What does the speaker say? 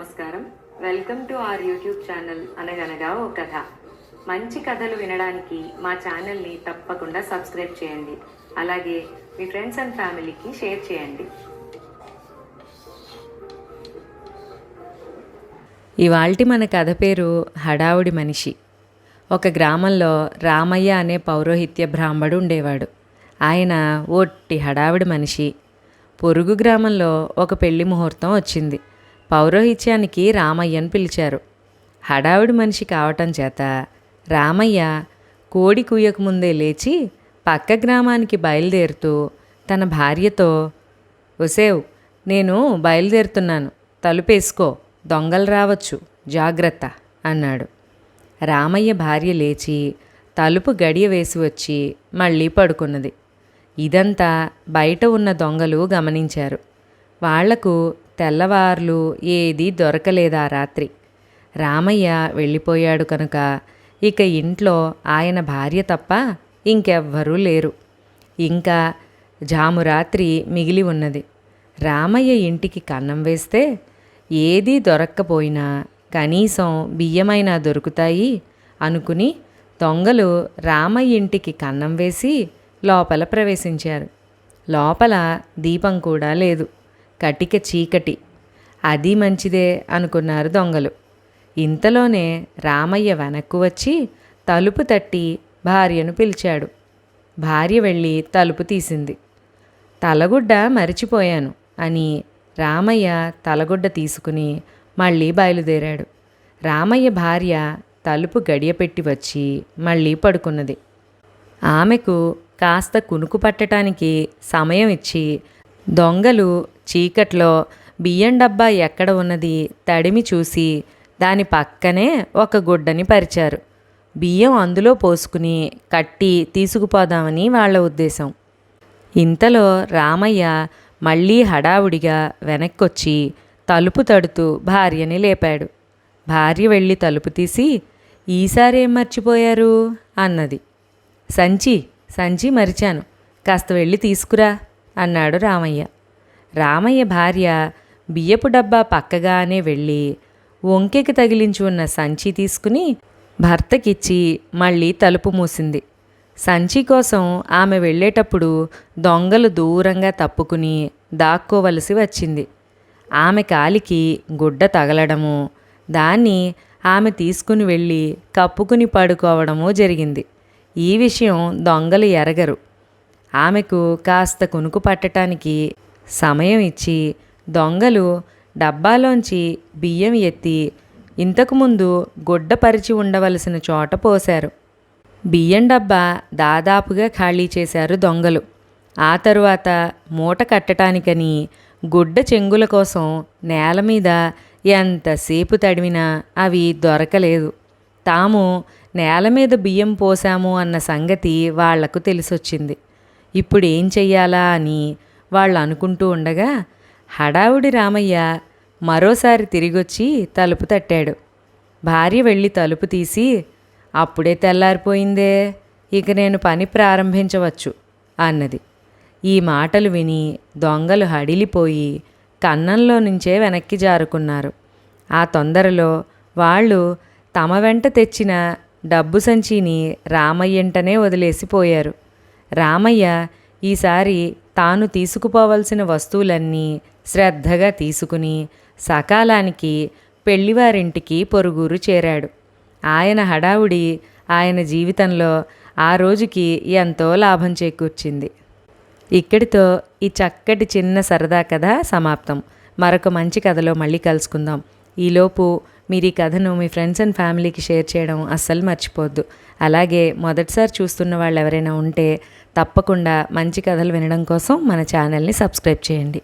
నమస్కారం. Welcome to our YouTube channel అనగనగా ఓ కథ. మంచి కథలు వినడానికి మా ఛానల్ని తప్పకుండా సబ్స్క్రైబ్ చేయండి. అలాగే మీ ఫ్రెండ్స్ అండ్ ఫ్యామిలీకి షేర్ చేయండి. ఇవాల్టి మన కథ పేరు హడావుడి మనిషి. ఒక గ్రామంలో రామయ్య అనే పౌరోహిత్య బ్రాహ్మడు ఉండేవాడు. ఆయన ఒట్టి హడావిడి మనిషి. పొరుగు గ్రామంలో ఒక పెళ్లి ముహూర్తం వచ్చింది. పౌరోహిత్యానికి రామయ్యను పిలిచారు. హడావిడి మనిషి కావటం చేత రామయ్య కోడి కూయకముందే లేచి పక్క గ్రామానికి బయలుదేరుతూ తన భార్యతో, "ఒసేవ్, నేను బయలుదేరుతున్నాను, తలుపేసుకో, దొంగలు రావచ్చు, జాగ్రత్త" అన్నాడు. రామయ్య భార్య లేచి తలుపు గడియ వేసి వచ్చి మళ్ళీ పడుకున్నది. ఇదంతా బయట ఉన్న దొంగలు గమనించారు. వాళ్లకు తెల్లవార్లు ఏదీ దొరకలేదా రాత్రి. రామయ్య వెళ్ళిపోయాడు కనుక ఇక ఇంట్లో ఆయన భార్య తప్ప ఇంకెవ్వరూ లేరు. ఇంకా జామురాత్రి మిగిలి ఉన్నది. రామయ్య ఇంటికి కన్నం వేస్తే ఏదీ దొరక్కపోయినా కనీసం బియ్యమైనా దొరుకుతాయి అనుకుని దొంగలు రామయ్య ఇంటికి కన్నం వేసి లోపల ప్రవేశించారు. లోపల దీపం కూడా లేదు, కటిక చీకటి. అది మంచిదే అనుకున్నారు దొంగలు. ఇంతలోనే రామయ్య వెనక్కు వచ్చి తలుపు తట్టి భార్యను పిలిచాడు. భార్య వెళ్ళి తలుపు తీసింది. "తలగుడ్డ మరిచిపోయాను" అని రామయ్య తలగుడ్డ తీసుకుని మళ్ళీ బయలుదేరాడు. రామయ్య భార్య తలుపు గడియపెట్టి వచ్చి మళ్ళీ పడుకున్నది. ఆమెకు కాస్త కునుకు పట్టడానికి సమయం ఇచ్చి దొంగలు చీకట్లో బియ్యం డబ్బా ఎక్కడ ఉన్నది తడిమి చూసి దాని పక్కనే ఒక గుడ్డని పరిచారు. బియ్యం అందులో పోసుకుని కట్టి తీసుకుపోదామని వాళ్ళ ఉద్దేశం. ఇంతలో రామయ్య మళ్ళీ హడావుడిగా వెనక్కొచ్చి తలుపు తడుతూ భార్యని లేపాడు. భార్య వెళ్ళి తలుపు తీసి, "ఈసారేం మర్చిపోయారు?" అన్నది. సంచి మరిచాను, కాస్త వెళ్ళి తీసుకురా" అన్నాడు రామయ్య. రామయ్య భార్య బియ్యపు డబ్బా పక్కగానే వెళ్ళి వంకెకి తగిలించి ఉన్న సంచి తీసుకుని భర్తకిచ్చి మళ్ళీ తలుపు మూసింది. సంచి కోసం ఆమె వెళ్ళేటప్పుడు దొంగలు దూరంగా తప్పుకుని దాక్కోవలసి వచ్చింది. ఆమె కాలికి గుడ్డ తగలడము, దాన్ని ఆమె తీసుకుని వెళ్ళి కప్పుకుని పడుకోవడము జరిగింది. ఈ విషయం దొంగలు ఎరగరు. ఆమెకు కాస్త కునుకు పట్టడానికి సమయం ఇచ్చి దొంగలు డబ్బాలోంచి బియ్యం ఎత్తి ఇంతకుముందు గుడ్డ పరిచి ఉండవలసిన చోట పోశారు. బియ్యం డబ్బా దాదాపుగా ఖాళీ చేశారు దొంగలు. ఆ తరువాత మూట కట్టడానికని గుడ్డ చెంగుల కోసం నేల మీద ఎంతసేపు తడిమినా అవి దొరకలేదు. తాము నేల మీద బియ్యం పోసాము అన్న సంగతి వాళ్లకు తెలిసొచ్చింది. ఇప్పుడు ఏం చెయ్యాలా అని వాళ్ళు అనుకుంటూ ఉండగా హడావుడి రామయ్య మరోసారి తిరిగొచ్చి తలుపు తట్టాడు. భార్య వెళ్ళి తలుపు తీసి, "అప్పుడే తెల్లారిపోయిందే, ఇక నేను పని ప్రారంభించవచ్చు" అన్నది. ఈ మాటలు విని దొంగలు హడిలిపోయి కన్నంలో నుంచే వెనక్కి జారుకున్నారు. ఆ తొందరలో వాళ్ళు తమ వెంట తెచ్చిన డబ్బు సంచిని రామయ్యంటనే వదిలేసిపోయారు. రామయ్య ఈసారి తాను తీసుకుపోవలసిన వస్తువులన్నీ శ్రద్ధగా తీసుకుని సకాలానికి పెళ్లివారింటికి పొరుగురు చేరాడు. ఆయన హడావుడి ఆయన జీవితంలో ఆ రోజుకి ఎంతో లాభం చేకూర్చింది. ఇక్కడితో ఈ చక్కటి చిన్న సరదా కథ సమాప్తం. మరొక మంచి కథలో మళ్ళీ కలుసుకుందాం. ఈలోపు మీరు ఈ కథను మీ ఫ్రెండ్స్ అండ్ ఫ్యామిలీకి షేర్ చేయడం అస్సలు మర్చిపోవద్దు. అలాగే మొదటిసారి చూస్తున్న వాళ్ళు ఎవరైనా ఉంటే తప్పకుండా మంచి కథలు వినడం కోసం మన ఛానల్ని సబ్స్క్రైబ్ చేయండి.